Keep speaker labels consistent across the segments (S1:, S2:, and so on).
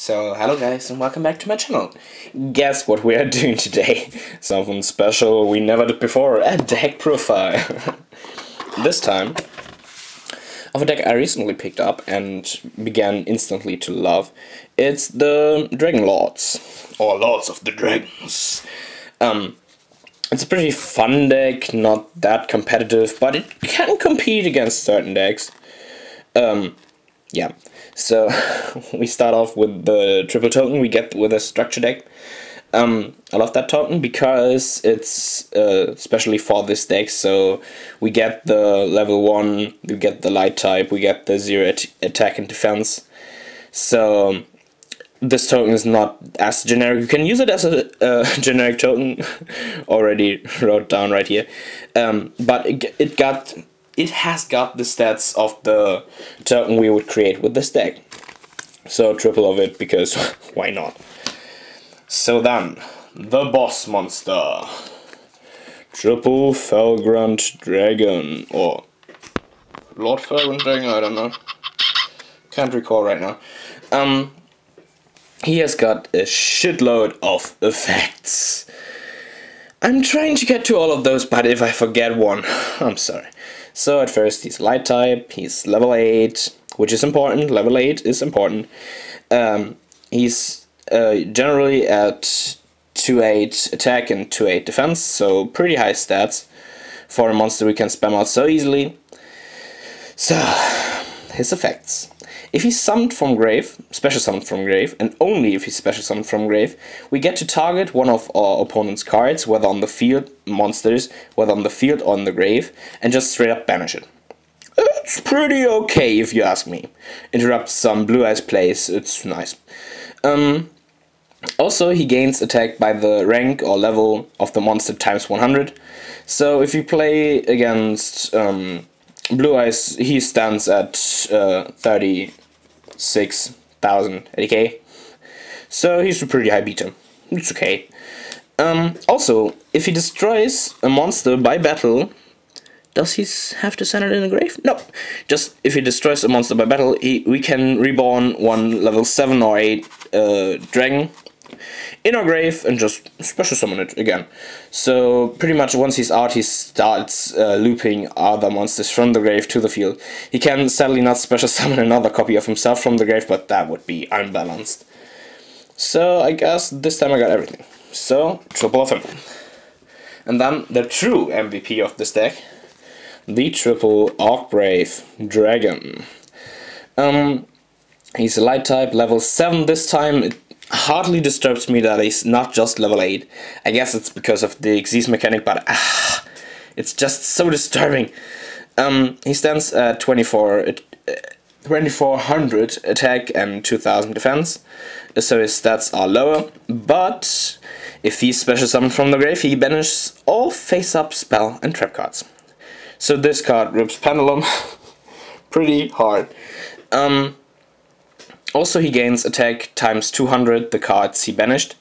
S1: So, hello guys and welcome back to my channel. Guess what we are doing today? Something special we never did before, a deck profile. This time, of a deck I recently picked up and began instantly to love. It's the Dragon Lords, or Lords of the Dragons. It's a pretty fun deck, not that competitive, but it can compete against certain decks. Yeah, so we start off with the triple token we get with a structure deck. I love that token because it's especially for this deck, so we get the level 1, we get the light type, we get the 0 attack and defense. So this token is not as generic. You can use it as a generic token, already wrote down right here, but it has got the stats of the token we would create with this deck. So triple of it, because why not? So then, the boss monster. Triple FELGRAND Dragon, or Lord FELGRAND Dragon, I don't know. Can't recall right now. He has got a shitload of effects. I'm trying to get to all of those, but if I forget one, I'm sorry. So at first he's light type, he's level 8, which is important, level 8 is important. He's generally at 2-8 attack and 2-8 defense, so pretty high stats for a monster we can spam out so easily. So, his effects. If he's summoned from grave, special summoned from grave, and only if he's special summoned from grave, we get to target one of our opponent's cards, whether on the field, monsters, whether on the field or in the grave, and just straight up banish it. It's pretty okay if you ask me. Interrupts some blue eyes plays, it's nice. Also, he gains attack by the rank or level of the monster times 100. So if you play against Blue Eyes, he stands at 36,000 ADK. So he's a pretty high beta. It's okay. Also, if he destroys a monster by battle, does he have to send it in the grave? No. Just if he destroys a monster by battle, we can reborn one level 7 or 8 dragon in our grave and just special summon it again. So pretty much once he's out, he starts looping other monsters from the grave to the field. He can sadly not special summon another copy of himself from the grave, but that would be unbalanced. So I guess this time I got everything. So triple of him. And then the true MVP of this deck, the triple Archbrave Dragon. He's a light type, level 7 this time. It hardly disturbs me that he's not just level 8. I guess it's because of the Xyz mechanic, but it's just so disturbing. He stands at 2400 attack and 2000 defense, so his stats are lower, but if he's special summoned from the grave, he banishes all face-up spell and trap cards. So this card rips Pendulum pretty hard. Also, he gains attack times 200 the cards he banished,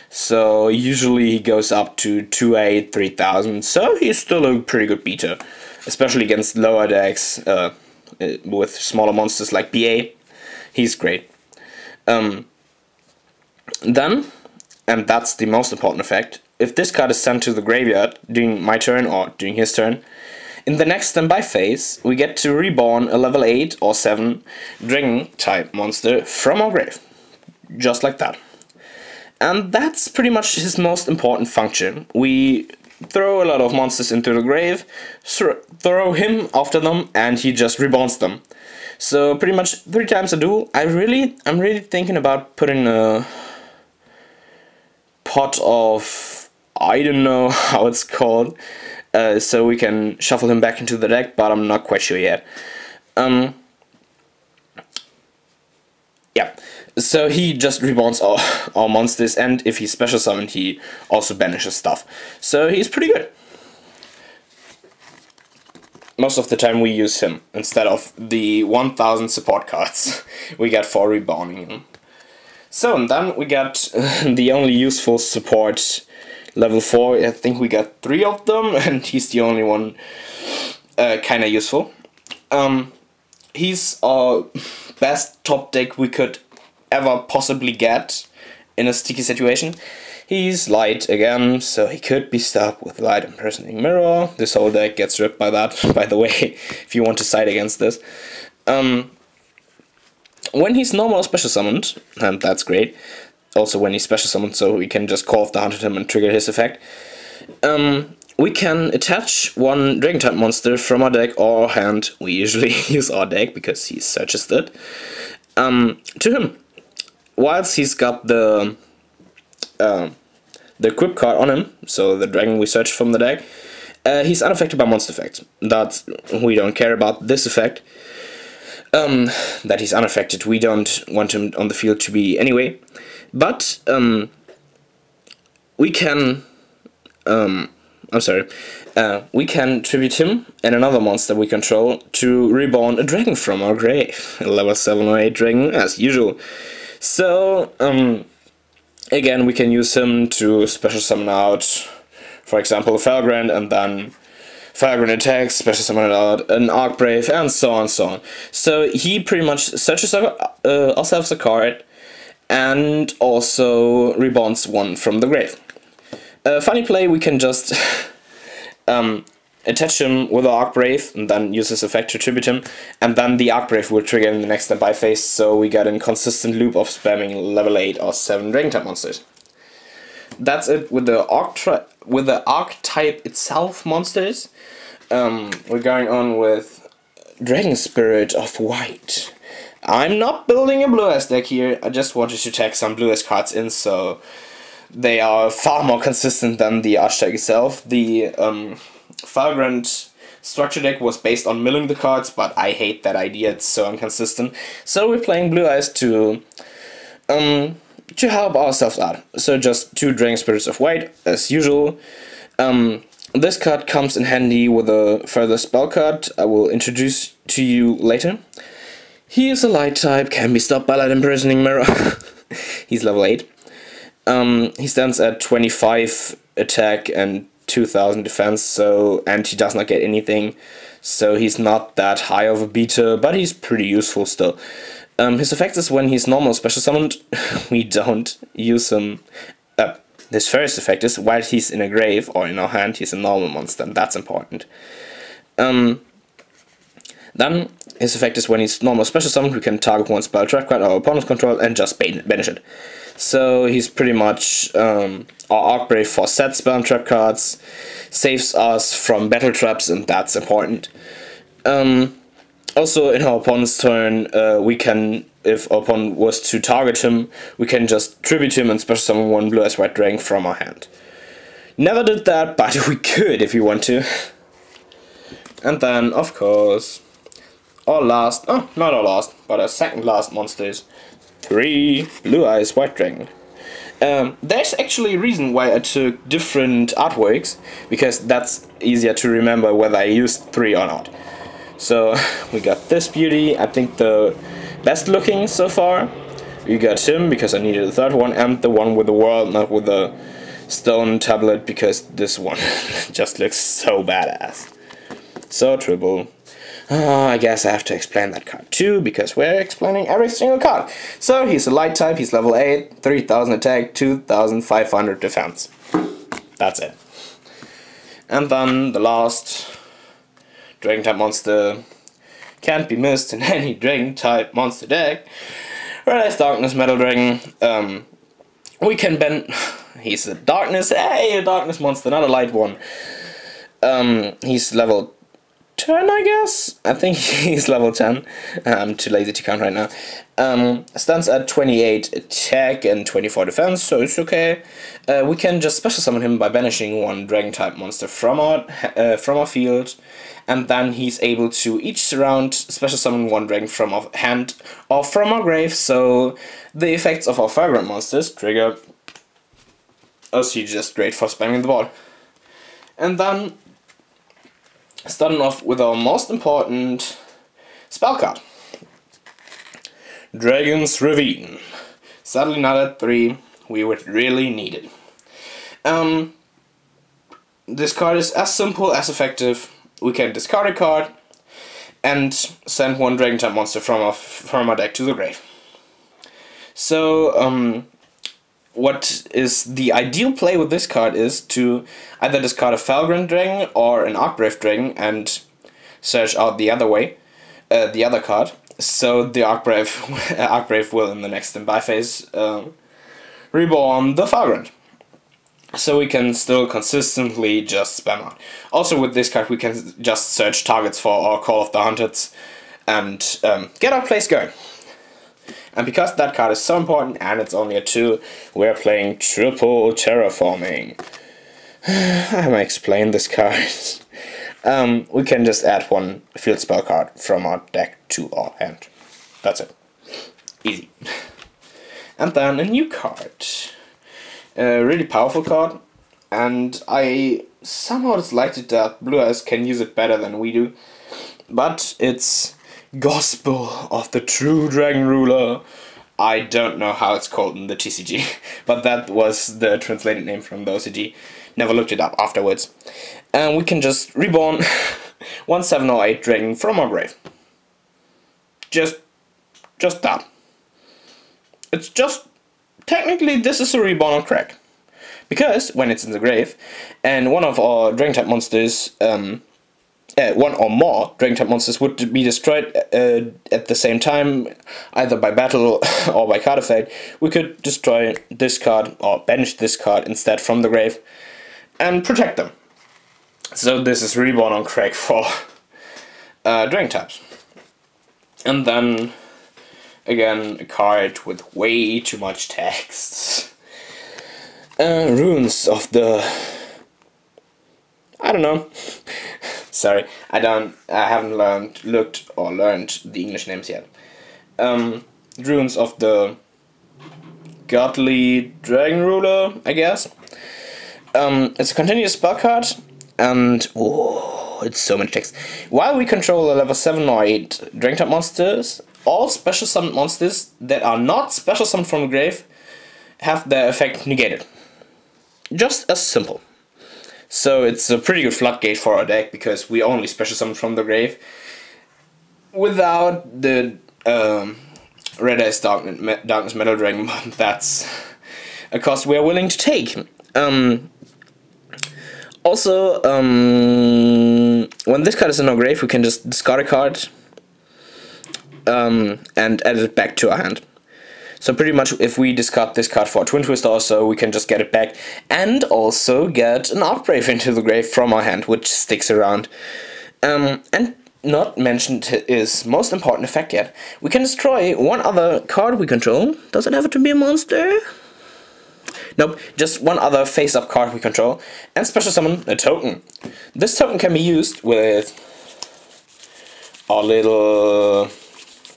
S1: so usually he goes up to 2-8, 3000, so he's still a pretty good beater, especially against lower decks with smaller monsters like BA. He's great. Then, and that's the most important effect, if this card is sent to the graveyard during my turn or during his turn, in the next standby phase, we get to reborn a level 8 or 7 dragon type monster from our grave. Just like that. And that's pretty much his most important function. We throw a lot of monsters into the grave, throw him after them, and he just reborns them. So pretty much 3 times a duel. I'm really thinking about putting a pot of, I don't know how it's called, so we can shuffle him back into the deck, but I'm not quite sure yet. Yeah, so he just reborns all monsters, and if he's special summoned, he also banishes stuff. So he's pretty good. Most of the time we use him instead of the 1000 support cards we get for reborning him. So, and then we got the only useful support level 4, I think we got 3 of them, and he's the only one kinda useful. He's our best top deck we could ever possibly get in a sticky situation. He's light again, so he could be stopped with light impersonating mirror. This whole deck gets ripped by that, by the way, if you want to side against this. When he's normal or special summoned, and that's great. Also when he's special summoned, so we can just call off the Hunter him and trigger his effect. We can attach one dragon type monster from our deck or hand. We usually use our deck because he searches it to him. Whilst he's got the equip card on him, so the dragon we searched from the deck, he's unaffected by monster effects. We don't care about this effect. That he's unaffected. We don't want him on the field to be anyway. But we can we can tribute him and another monster we control to reborn a dragon from our grave. A level 7 or 8 dragon as usual. So again, we can use him to special summon out, for example, a FELGRAND, and then FELGRAND attacks, special summon out an Archbrave, and so on and so on. So he pretty much searches ourselves a card and also reborns one from the grave. Funny play, we can just attach him with our Archbrave and then use his effect to tribute him, and then the Archbrave will trigger in the next standby phase, so we get a consistent loop of spamming level 8 or 7 dragon type monsters. That's it with the archetype itself monsters. We're going on with Dragon Spirit of White. I'm not building a blue-eyes deck here, I just wanted to tag some blue-eyes cards in, so they are far more consistent than the archetype itself. The FELGRAND structure deck was based on milling the cards, but I hate that idea, it's so inconsistent. So we're playing blue-eyes to help ourselves out. So just 2 Dragon Spirits of White, as usual. This card comes in handy with a further spell card I will introduce to you later. He is a light type, can be stopped by light imprisoning mirror. He's level 8. He stands at 25 attack and 2000 defense, and he does not get anything, so he's not that high of a beater, but he's pretty useful still. His effect is when he's normal special summoned, we don't use him. His first effect is while he's in a grave or in our hand, he's a normal monster, and that's important. Then his effect is when he's normal special summoned, we can target one spell trap card our opponent's control and just banish it. So he's pretty much our Archbrave for set spell and trap cards, saves us from battle traps, and that's important. Also in our opponent's turn, we can, if our opponent was to target him, we can just tribute him and special summon one blue-eyes white dragon from our hand. Never did that, but we could if you want to. And then, of course, our last, not our last, but our second last monsters, 3 blue-eyes white dragon. There's actually a reason why I took different artworks, because that's easier to remember whether I used 3 or not. So we got this beauty, I think the best looking so far. We got him because I needed a third one, and the one with the world, not with the stone tablet, because this one just looks so badass. So triple. I guess I have to explain that card too, because we're explaining every single card. So he's a light type, he's level 8, 3000 attack, 2500 defense. That's it. And then the last dragon type monster can't be missed in any dragon type monster deck. Red-Eyes Darkness Metal Dragon. We can bend. He's a darkness. Hey, a darkness monster, not a light one. He's level 10, I guess? I think he's level 10. I'm too lazy to count right now. Stands at 28 attack and 24 defense, so it's okay. We can just special summon him by banishing one dragon type monster from our field, and then he's able to each round special summon one dragon from our hand or from our grave, so the effects of our FELGRAND monsters trigger. Also, just great for spamming the board. And then starting off with our most important spell card, Dragon's Ravine. Sadly not at 3, we would really need it. This card is as simple as effective. We can discard a card and send one dragon type monster from our deck to the grave. So what is the ideal play with this card is to either discard a FELGRAND dragon or an Archbrave dragon and search out the other way, the other card. So the Archbrave will in the next standby phase reborn the FELGRAND. So we can still consistently just spam out. Also with this card we can just search targets for our Call of the Hunteds and get our plays going. And because that card is so important and it's only a 2, we're playing triple terraforming. I might explain this card. We can just add one field spell card from our deck to our hand. That's it. Easy. And then a new card. A really powerful card. And I somehow dislike it that Blue Eyes can use it better than we do. But it's Gospel of the True Dragon Ruler. I don't know how it's called in the TCG, but that was the translated name from the OCG. Never looked it up afterwards. And we can just reborn 1 7 or 8 dragon from our grave. Just that. It's just, technically this is a reborn on crack. Because when it's in the grave, and one of our dragon type monsters, one or more dragon type monsters would be destroyed at the same time, either by battle or by card effect, we could destroy this card or banish this card instead from the grave and protect them. So this is reborn on crack for dragon types. And then again a card with way too much text. Runes of the... I don't know. Sorry, I haven't learned the English names yet. Runes of the Godly Dragon Ruler, I guess. It's a continuous spell card, and oh, it's so much text. While we control a level 7 or 8 dragon type monsters, all special summoned monsters that are not special summoned from the grave have their effect negated. Just as simple. So it's a pretty good floodgate for our deck, because we only special summon from the grave without the Red Eyes Darkness Metal Dragon. That's a cost we are willing to take. Also, when this card is in our grave, we can just discard a card and add it back to our hand. So pretty much if we discard this card for a Twin Twister or so, we can just get it back and also get an Archbrave into the grave from our hand, which sticks around. And not mentioned is most important effect yet. We can destroy one other card we control. Does it have to be a monster? Nope, just one other face-up card we control, and special summon a token. This token can be used with our little...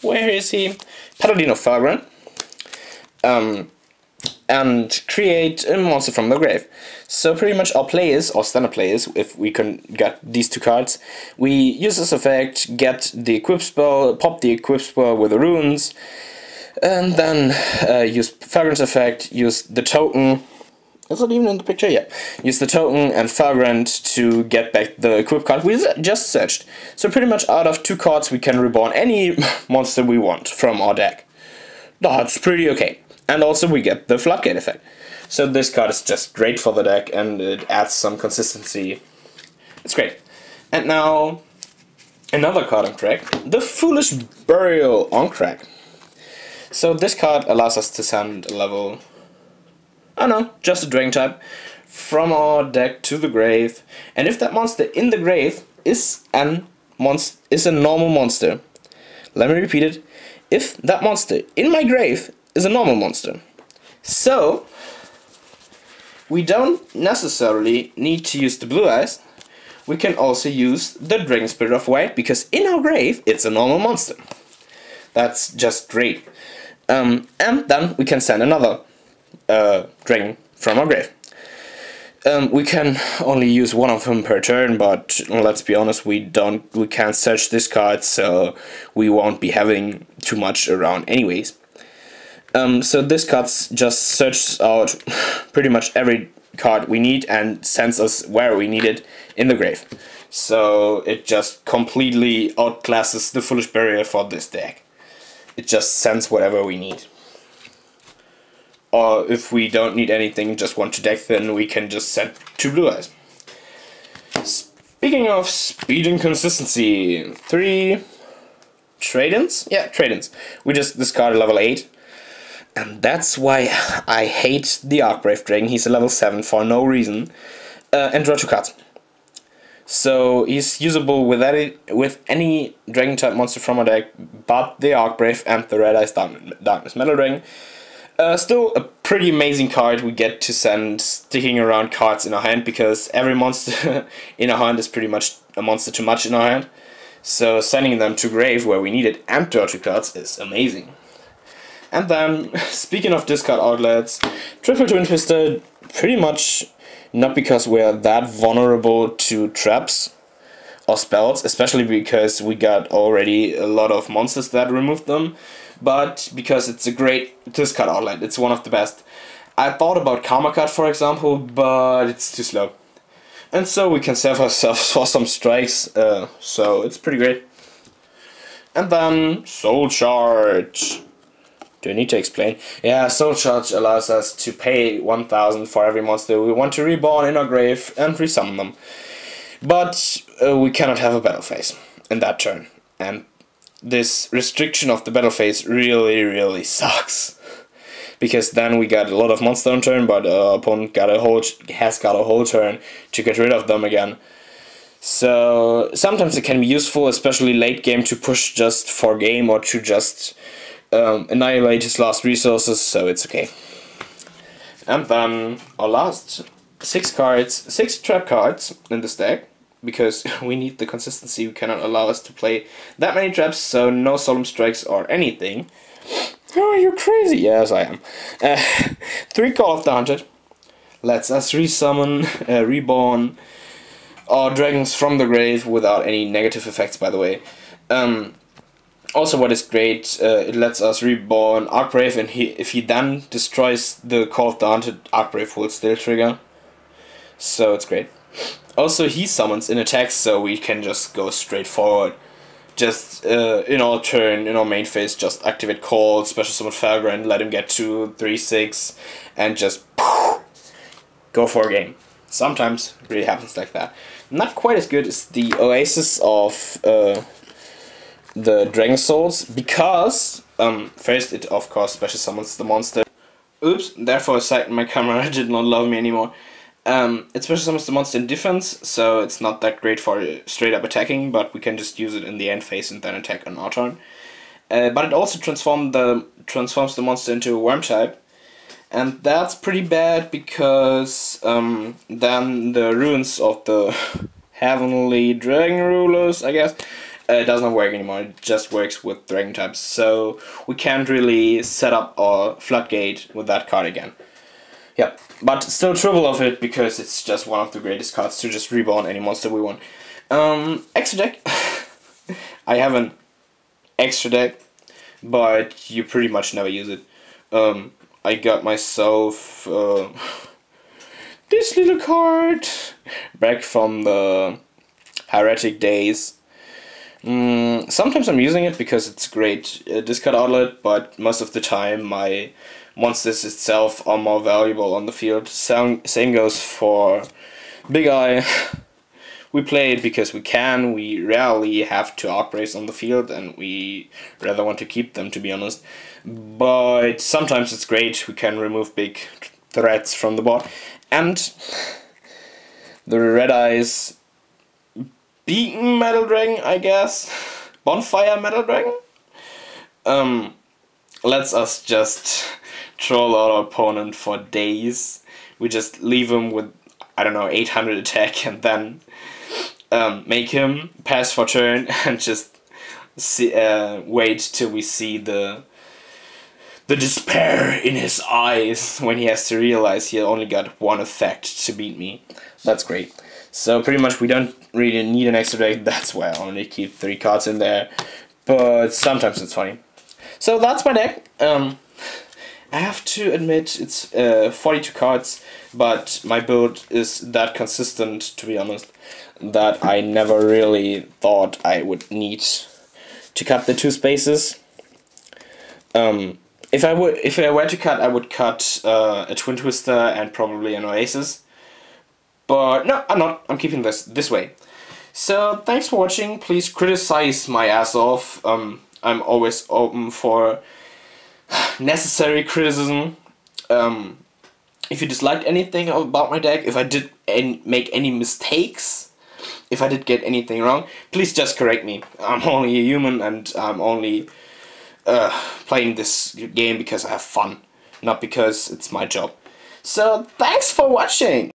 S1: where is he? Paladin of FELGRAND. And create a monster from the grave. So pretty much our play is, or standard play is, if we can get these two cards, we use this effect, get the equip spell, pop the equip spell with the runes, and then use FELGRAND's effect, use the token. Is it even in the picture? Yeah. Use the token and FELGRAND to get back the equip card we just searched. So pretty much out of 2 cards we can reborn any monster we want from our deck. That's pretty okay. And also we get the floodgate effect. So this card is just great for the deck, and it adds some consistency. It's great. And now another card on crack, the Foolish Burial on crack. So this card allows us to send a level, I don't know, just a dragon type, from our deck to the grave. And if that monster in the grave is a normal monster, let me repeat it, if that monster in my grave is a normal monster. So we don't necessarily need to use the Blue Eyes. We can also use the Dragon Spirit of White, because in our grave it's a normal monster. That's just great. And then we can send another dragon from our grave. We can only use one of them per turn, but let's be honest, we can't search this card, so we won't be having too much around anyways. So this card just searches out pretty much every card we need and sends us where we need it in the grave. So it just completely outclasses the Foolish Barrier for this deck. It just sends whatever we need. or if we don't need anything, just want to deck thin, we can just set 2 blue eyes. Speaking of speed and consistency, 3 trade-ins? Yeah, trade-ins. We just discarded level 8. And that's why I hate the Arcbrave Dragon. He's a level 7 for no reason. And draw 2 cards. So he's usable with any Dragon type monster from our deck, but the Arcbrave and the Red Eyes Darkness Metal Dragon. Still a pretty amazing card we get to send sticking around cards in our hand, because every monster in our hand is pretty much a monster too much in our hand. So sending them to grave where we need it and draw 2 cards is amazing. And then, speaking of discard outlets, Triple Twin Twister, pretty much not because we're that vulnerable to traps or spells, especially because we got already a lot of monsters that removed them, but because it's a great discard outlet. It's one of the best. I thought about Karma Card, for example, but it's too slow. And so we can save ourselves for some strikes, so it's pretty great. And then Soul Charge. Do I need to explain? Yeah, Soul Charge allows us to pay 1000 for every monster we want to reborn in our grave and resummon them. But we cannot have a battle phase in that turn. And this restriction of the battle phase really sucks. Because then we got a lot of monster on turn, but our opponent has got a whole turn to get rid of them again. So sometimes it can be useful, especially late game, to push just for game or to just annihilate his last resources, so it's okay. And then our last 6 trap cards in this deck, because we need the consistency. We cannot allow us to play that many traps, so no solemn strikes or anything. Oh, are you crazy? Yes, I am. 3 Call of the Hunted lets us resummon, reborn our dragons from the grave without any negative effects, by the way. Also, what is great, it lets us reborn Arcbrave, and if he then destroys the Call of the Hunted, Arcbrave will still trigger. So it's great. Also, he summons in attacks, so we can just go straight forward. Just in our turn, in our main phase, just activate Call, special summon FELGRAND, let him get to 3/6, and just go for a game. Sometimes it really happens like that. Not quite as good as the Oasis of the Dragon Souls, because first it of course special summons the monster. Oops, therefore a second my camera did not love me anymore. It special summons the monster in defense, so it's not that great for straight up attacking, but we can just use it in the end phase and then attack on our turn. But it also transforms the monster into a worm type, and that's pretty bad, because then the runes of the heavenly dragon rulers, I guess, it does not work anymore. It just works with dragon types, so we can't really set up our floodgate with that card again. Yep, but still trouble of it, because it's just one of the greatest cards to just reborn any monster we want. Extra deck. I have an extra deck, but you pretty much never use it. I got myself this little card back from the heretic days. Sometimes I'm using it because it's a great discard outlet, but most of the time my monsters itself are more valuable on the field. Same goes for Big Eye. We play it because we can. We rarely have to Arcbraves on the field, and we rather want to keep them, to be honest. But sometimes it's great. We can remove big threats from the board. And the Red Eyes Beacon Metal Dragon, I guess. Bonfire Metal Dragon? Lets us just troll our opponent for days. We just leave him with, I don't know, 800 attack, and then make him pass for turn and just wait till we see the despair in his eyes when he has to realize he only got one effect to beat me. That's great. So pretty much we don't really need an extra deck, that's why I only keep 3 cards in there, but sometimes it's funny. So that's my deck. I have to admit it's 42 cards, but my build is that consistent, to be honest, that I never really thought I would need to cut the 2 spaces. If I were to cut, I would cut a Twin Twister and probably an Oasis. But no, I'm not. I'm keeping this way. So thanks for watching. Please criticize my ass off. I'm always open for necessary criticism. If you disliked anything about my deck, if I did make any mistakes, if I did get anything wrong, please just correct me. I'm only a human, and I'm only playing this game because I have fun, not because it's my job. So thanks for watching!